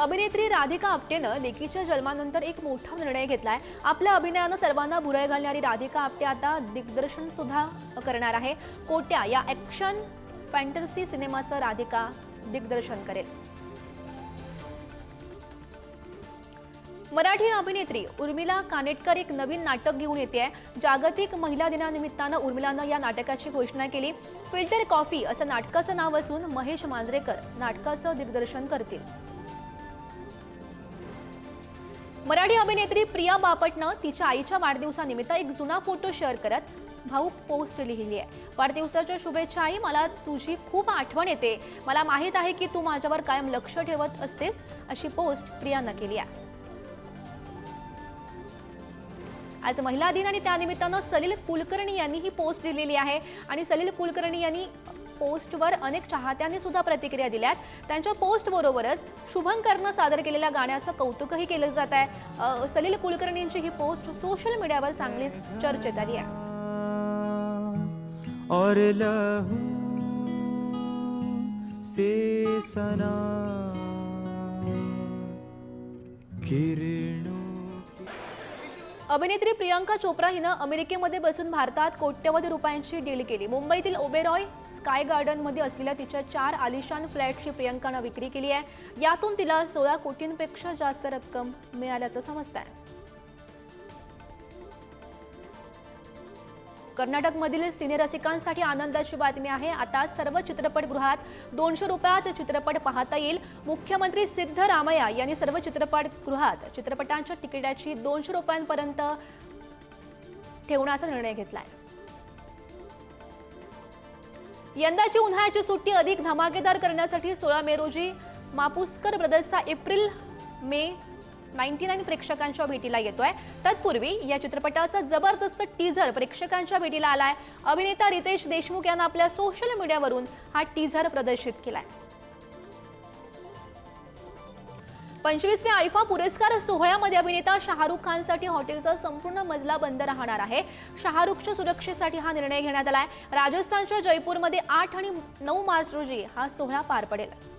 अभिनेत्री राधिका आपटेनं लेकीच्या जन्मानंतर एक मोठा निर्णय घेतलाय। आपल्या अभिनयानं सर्वांना भुरळ घालणारी राधिका आपटे आता दिग्दर्शन सुद्धा करणार आहे। कोट्या या ॲक्शन फॅन्टसी सिनेमाचं राधिका दिग्दर्शन करेल। मराठी अभिनेत्री उर्मिला कानेटकर एक नवीन नाटक घेऊन येते। जागतिक महिला दिनानिमित्तानं उर्मिलानं या नाटकाची घोषणा केली। फिल्टर कॉफी असं नाटकाचं नाव असून महेश मांजरेकर नाटकाचं दिग्दर्शन करतील। मराठी अभिनेत्री प्रिया बापटनं तिच्या आईच्या वाढदिवसानिमित्त एक जुना फोटो शेअर करत भावूक पोस्ट लिहिली आहे। वाढदिवसाच्या शुभेच्छा आई, मला तुझी खूप आठवण येते। मला माहित आहे की तू माझ्यावर कायम लक्ष ठेवत असतेस, अशी पोस्ट प्रियानं केली आहे। आज महिला दिन आणि त्यानिमित्तानं सलील कुलकर्णी यांनी ही पोस्ट लिहिलेली आहे आणि सलील कुलकर्णी यांनी पोस्टवर अनेक चाहत्यांनी सुद्धा प्रतिक्रिया दिल्यात। त्यांच्या पोस्ट बरोबरच शुभंकरनं सादर केलेल्या गाण्याचं कौतुकही केलं जात आहे। सलील कुलकर्णींची ही पोस्ट सोशल मीडियावर चांगलीच चर्चेत आली आहे। और लहू से सना किरणों अभिनेत्री प्रियांका चोप्रा हिनं अमेरिकेमध्ये बसून भारतात कोट्यवधी रुपयांची डील केली। मुंबईतील ओबेरॉय स्काय गार्डनमध्ये असलेल्या तिच्या 4 आलिशान फ्लॅटची प्रियांकानं विक्री केली आहे। यातून तिला 16 कोटींपेक्षा जास्त रक्कम मिळाल्याचं समजतंय। कर्नाटकमधील सिनेरसिकांसाठी आनंदाची बातमी आहे। आता सर्व चित्रपटगृहात 200 रुपयात चित्रपट पाहता येईल। मुख्यमंत्री सिद्धरामय्या यांनी सर्व चित्रपटगृहात चित्रपटांच्या तिकिटाची 200 रुपयांपर्यंत ठेवण्याचा निर्णय घेतलाय। यंदाची उन्हाळ्याची सुट्टी अधिक धमाकेदार करण्यासाठी 16 मे रोजी मापुसकर ब्रदर्सचा एप्रिल मे 99 प्रेक्षकांच्या भेटीला येतोय। तत्पूर्वी या चित्रपटाचा जबरदस्त टीझर प्रेक्षकांच्या भेटीला आलाय। अभिनेता रितेश देशमुख यांनी आपल्या सोशल मीडियावरून हा टीझर प्रदर्शित केलाय। 25व्या आयफा पुरस्कार सोहळ्यामध्ये अभिनेता शाहरुख खानसाठी हॉटेलचा संपूर्ण मजला बंद राहणार आहे। शाहरुखच्या सुरक्षेसाठी हा निर्णय घेण्यात आलाय। राजस्थानच्या जयपूरमध्ये 8 आणि 9 मार्च रोजी हा सोहळा पार पडेल।